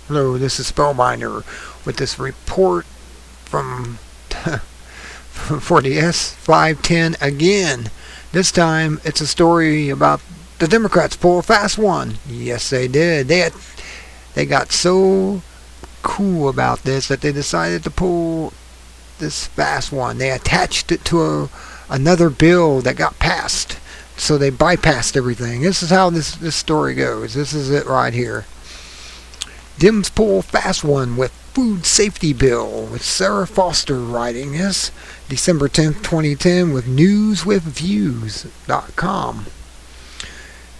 Hello, this is Spellbinder with this report from for the S.510 again. This time it's a story about the Democrats pull a fast one. Yes, they did. They got so cool about this that they decided to pull this fast one. They attached it to another bill that got passed. So they bypassed everything. This is how this story goes. This is it right here. DEMS pull fast one with food safety bill, with Sarah Foster writing this, December 10th, 2010, with newswithviews.com. It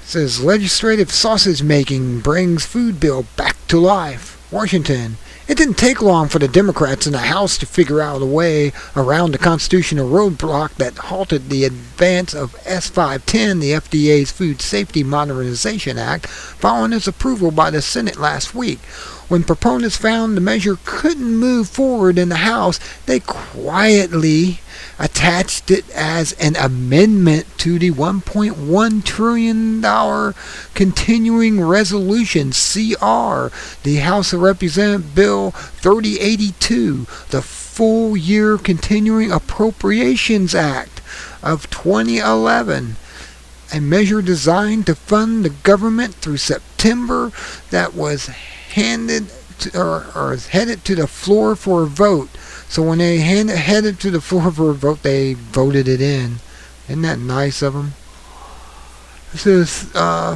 says legislative sausage making brings food bill back to life. Washington. It didn't take long for the Democrats in the House to figure out a way around the constitutional roadblock that halted the advance of S.510, the FDA's Food Safety Modernization Act, following its approval by the Senate last week. When proponents found the measure couldn't move forward in the House, they quietly attached it as an amendment to the $1.1 trillion continuing resolution, CR, the House of Representatives Bill 3082, the Full-Year Continuing Appropriations Act of 2011. A measure designed to fund the government through September that was headed to the floor for a vote. So when they headed to the floor for a vote, they voted it in. Isn't that nice of them? This is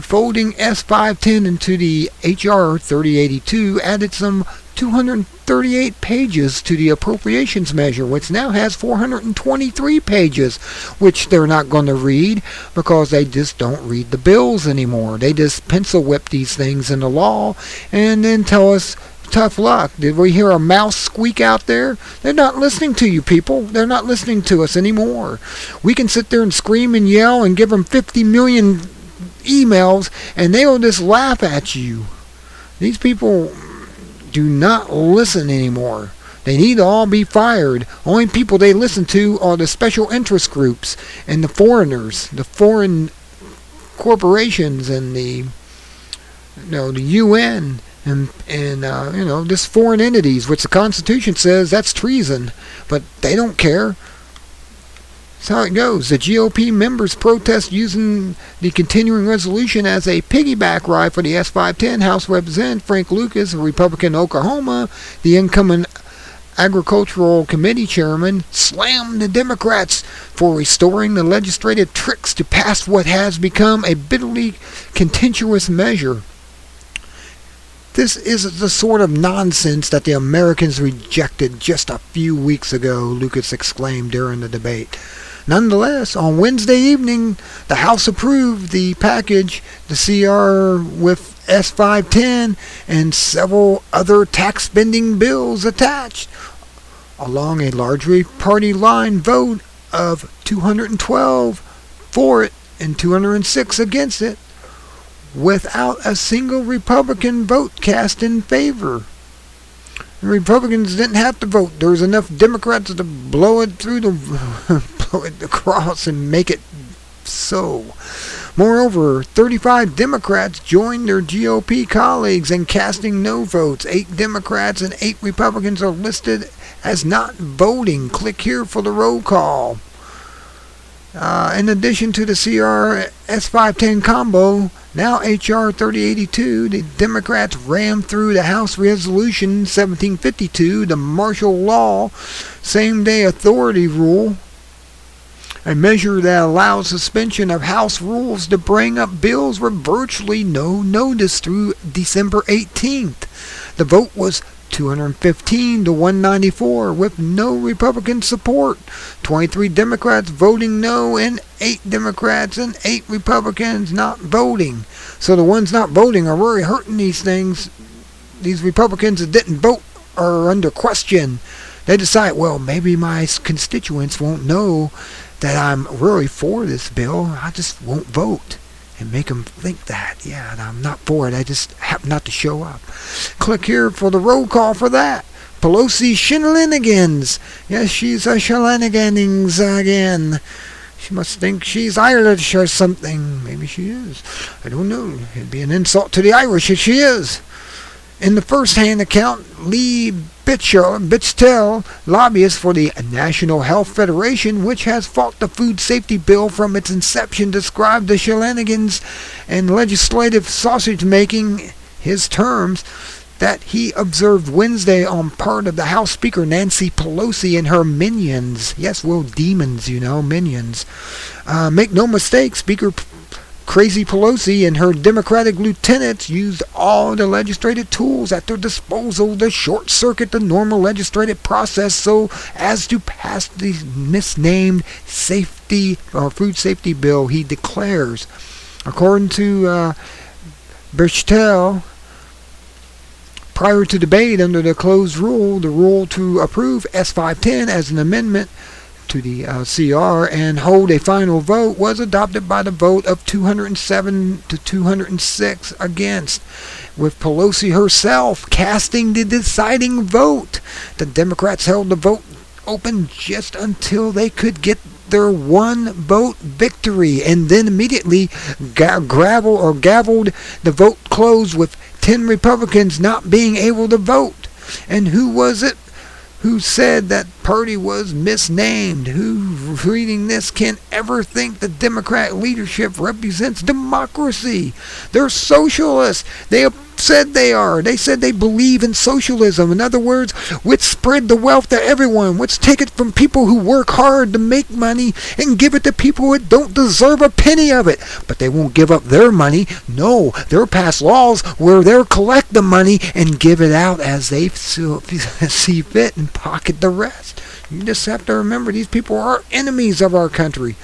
folding S.510 into the H.R.3082 added some 238 pages to the appropriations measure, which now has 423 pages, which they're not going to read because they just don't read the bills anymore. They just pencil whip these things into law and then tell us, tough luck. Did we hear a mouse squeak out there? They're not listening to you people. They're not listening to us anymore. We can sit there and scream and yell and give them 50 million emails and they will just laugh at you. These people do not listen anymore. They need to all be fired. Only people they listen to are the special interest groups and the foreigners, the foreign corporations and the UN and just foreign entities, which the Constitution says that's treason, but they don't care. That's how it goes. The GOP members protest using the continuing resolution as a piggyback ride for the S.510. House Representative Frank Lucas, a Republican in Oklahoma, the incoming Agricultural Committee chairman, slammed the Democrats for restoring the legislative tricks to pass what has become a bitterly contentious measure. This is the sort of nonsense that the Americans rejected just a few weeks ago, Lucas exclaimed during the debate. Nonetheless, on Wednesday evening, the House approved the package, the CR with S.510 and several other tax spending bills attached, along a largely party line vote of 212 for it and 206 against it, without a single Republican vote cast in favor. The Republicans didn't have to vote. There was enough Democrats to blow it across and make it so. Moreover, 35 Democrats joined their GOP colleagues in casting no votes. 8 Democrats and 8 Republicans are listed as not voting. Click here for the roll call. In addition to the CR S.510 combo, now H.R.3082, the Democrats rammed through the House Resolution 1752, the martial law, same-day authority rule, a measure that allows suspension of House rules to bring up bills with virtually no notice through December 18th. The vote was 215 to 194 with no Republican support. 23 Democrats voting no and 8 Democrats and 8 Republicans not voting. So the ones not voting are really hurting these things. These Republicans that didn't vote are under question. They decide, well, maybe my constituents won't know that I'm really for this bill. I just won't vote. And make them think that, yeah, I'm not for it. I just happen not to show up. Click here for the roll call for that. Pelosi shenanigans. Yes, she's a shenanigans again. She must think she's Irish or something. Maybe she is. I don't know. It'd be an insult to the Irish if she is. In the first-hand account, Lee Bichtel, lobbyist for the National Health Federation, which has fought the food safety bill from its inception, described the shenanigans and legislative sausage-making, his terms, that he observed Wednesday on part of the House Speaker Nancy Pelosi and her minions. Yes, well, demons, minions. Make no mistake, Speaker Crazy Pelosi and her Democratic lieutenants used all the legislative tools at their disposal to short-circuit the normal legislative process so as to pass the misnamed food safety bill, he declares. According to Bichtel, prior to debate under the closed rule, the rule to approve S.510 as an amendment to the CR and hold a final vote was adopted by the vote of 207 to 206 against, with Pelosi herself casting the deciding vote. The Democrats held the vote open just until they could get their one-vote victory, and then immediately gavelled the vote closed, with 10 Republicans not being able to vote. And who was it who said that party was misnamed? Who, reading this, can ever think the Democrat leadership represents democracy? They're socialists. They said they are. They said they believe in socialism. In other words, let's spread the wealth to everyone. Let's take it from people who work hard to make money and give it to people who don't deserve a penny of it. But they won't give up their money. No, they'll pass laws where they'll collect the money and give it out as they see fit and pocket the rest. You just have to remember, these people are enemies of our country.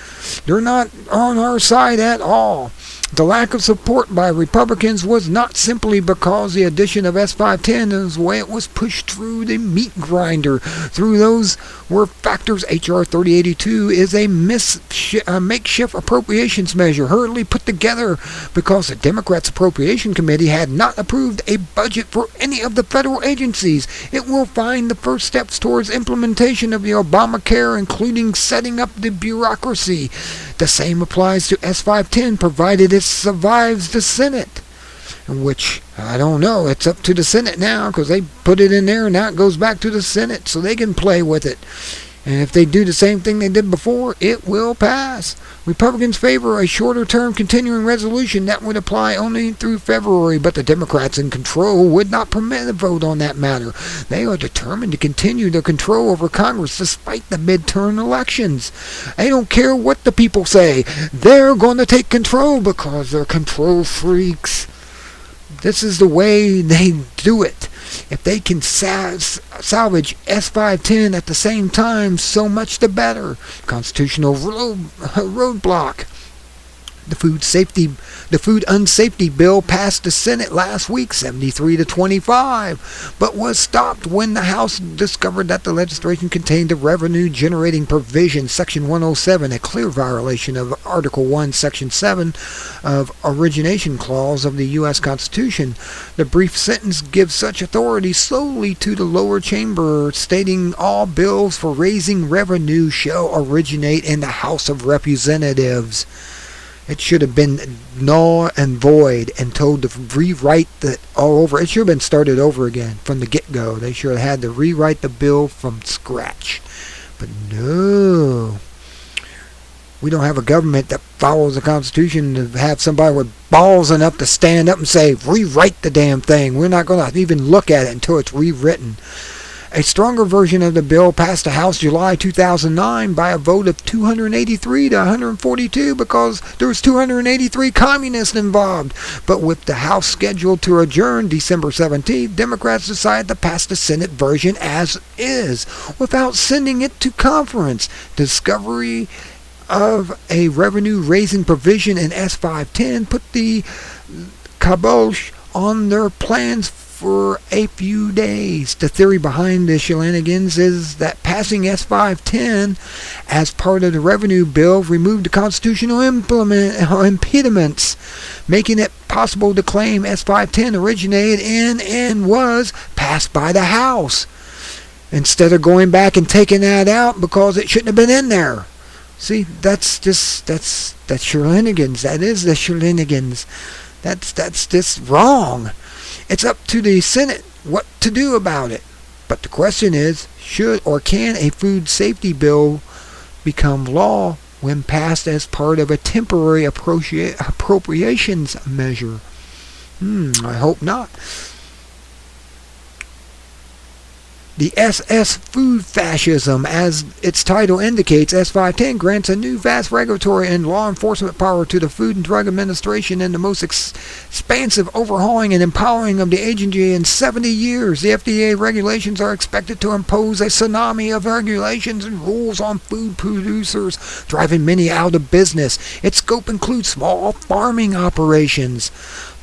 They're not on our side at all. The lack of support by Republicans was not simply because the addition of S.510 is the way it was pushed through the meat grinder. Through those were factors. H.R.3082 is a makeshift appropriations measure hurriedly put together because the Democrats' Appropriation Committee had not approved a budget for any of the federal agencies. It will find the first steps towards implementation of the Obamacare, including setting up the bureaucracy. The same applies to S.510, provided it survives the Senate, which, I don't know, it's up to the Senate now, because they put it in there and now it goes back to the Senate so they can play with it. And if they do the same thing they did before, it will pass. Republicans favor a shorter-term continuing resolution that would apply only through February, but the Democrats in control would not permit a vote on that matter. They are determined to continue their control over Congress despite the midterm elections. They don't care what the people say. They're going to take control because they're control freaks. This is the way they do it. If they can salvage S.510 at the same time, so much the better. Constitutional roadblock. The food unsafety bill passed the Senate last week, 73 to 25, but was stopped when the House discovered that the legislation contained a revenue-generating provision, Section 107, a clear violation of Article 1, Section 7 of Origination Clause of the U.S. Constitution. The brief sentence gives such authority solely to the lower chamber, stating all bills for raising revenue shall originate in the House of Representatives. It should have been null and void and told to rewrite it all over. It should have been started over again from the get-go. They should have had to rewrite the bill from scratch. But no. We don't have a government that follows the Constitution to have somebody with balls enough to stand up and say, rewrite the damn thing. We're not going to even look at it until it's rewritten. A stronger version of the bill passed the House July 2009 by a vote of 283 to 142 because there was 283 communists involved. But with the House scheduled to adjourn December 17th, Democrats decided to pass the Senate version as is without sending it to conference. Discovery of a revenue-raising provision in S.510 put the kibosh on their plans for a few days. The theory behind the shenanigans is that passing S.510 as part of the revenue bill removed the constitutional impediments, making it possible to claim S.510 originated in and was passed by the House, instead of going back and taking that out because it shouldn't have been in there. See, that's shenanigans. That is the shenanigans. That's just wrong. It's up to the Senate what to do about it. But the question is, should or can a food safety bill become law when passed as part of a temporary appropriations measure? I hope not. The SS Food Fascism, as its title indicates, S.510 grants a new vast regulatory and law enforcement power to the Food and Drug Administration in the most expansive overhauling and empowering of the agency in 70 years. The FDA regulations are expected to impose a tsunami of regulations and rules on food producers, driving many out of business. Its scope includes small farming operations.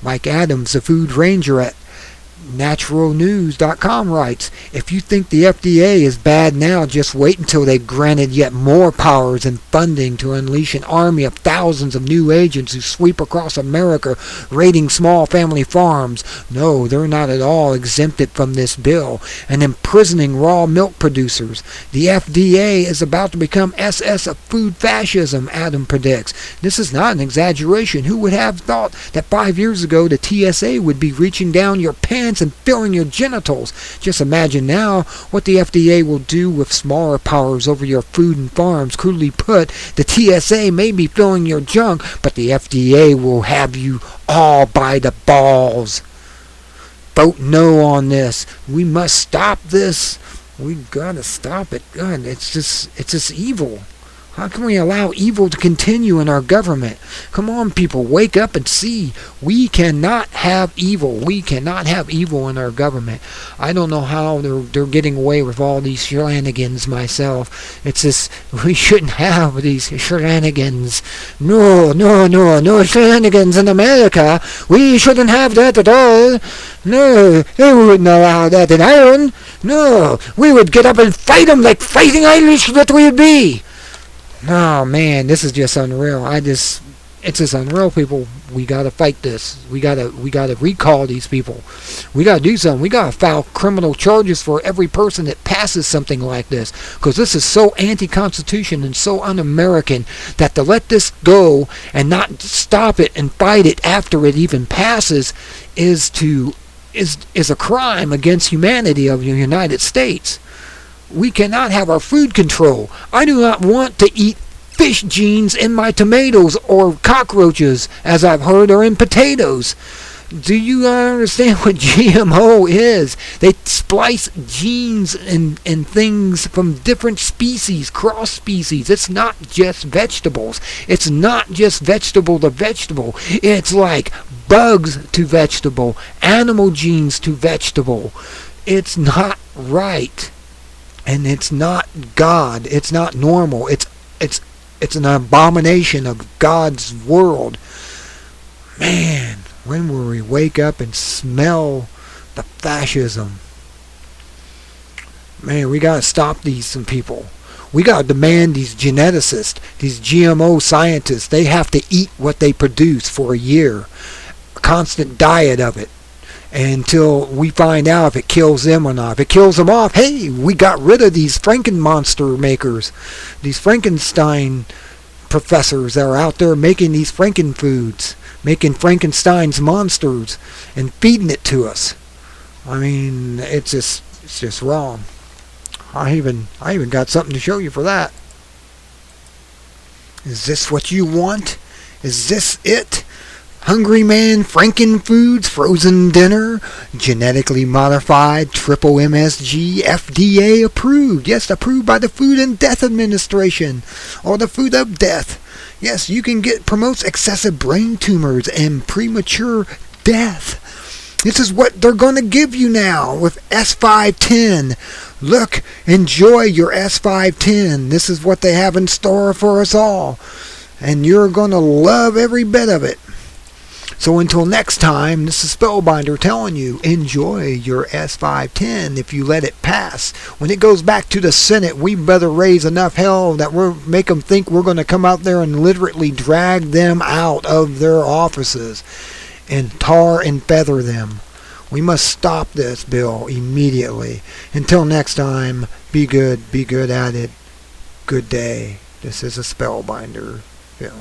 Mike Adams, the food ranger at naturalnews.com, writes, if you think the FDA is bad now, just wait until they've granted yet more powers and funding to unleash an army of thousands of new agents who sweep across America raiding small family farms. No, they're not at all exempted from this bill, and imprisoning raw milk producers. The FDA is about to become SS of food fascism, Adam predicts. This is not an exaggeration. Who would have thought that 5 years ago the TSA would be reaching down your pants and filling your genitals? Just imagine now what the FDA will do with smaller powers over your food and farms. Crudely put, the TSA may be filling your junk, but the FDA will have you all by the balls. Vote no on this. We must stop this. We gotta stop it. God, it's just evil. How can we allow evil to continue in our government? Come on, people, wake up and see. We cannot have evil. We cannot have evil in our government. I don't know how they're getting away with all these shenanigans myself. It's just, we shouldn't have these shenanigans. No shenanigans in America. We shouldn't have that at all. No, they wouldn't allow that in Ireland. No, we would get up and fight them like fighting Irish that we would be. Oh man, this is just unreal. It's just unreal, people. We gotta fight this. We gotta recall these people. We gotta do something. We gotta file criminal charges for every person that passes something like this, because this is so anti-constitution and so un-American that to let this go and not stop it and fight it after it even passes is a crime against humanity of the United States. We cannot have our food control. I do not want to eat fish genes in my tomatoes or cockroaches, as I've heard, are in potatoes. Do you understand what GMO is? They splice genes and things from different species, cross species. It's not just vegetables. It's not just vegetable to vegetable. It's like bugs to vegetable, animal genes to vegetable. It's not right. And it's not God. It's not normal. It's an abomination of God's world. Man, when will we wake up and smell the fascism? Man, we gotta stop some people. We gotta demand these geneticists, these GMO scientists, they have to eat what they produce for a year. A constant diet of it. Until we find out if it kills them or not. If it kills them off, hey, we got rid of these Frankenmonster makers, these Frankenstein professors that are out there making these Frankenfoods, making Frankenstein's monsters and feeding it to us. I mean, it's just wrong. I even got something to show you for that. Is this what you want? Is this it? Hungry Man Frankenfoods frozen dinner, genetically modified, triple MSG, FDA approved. Yes, approved by the Food and Death Administration, or the Food of Death. Yes, you can promotes excessive brain tumors and premature death. This is what they're going to give you now with S.510. Look, enjoy your S.510. This is what they have in store for us all. And you're going to love every bit of it. So until next time, this is Spellbinder telling you, enjoy your S.510 if you let it pass. When it goes back to the Senate, we better raise enough hell that make them think we're going to come out there and literally drag them out of their offices and tar and feather them. We must stop this bill immediately. Until next time, be good at it. Good day. This is a Spellbinder film.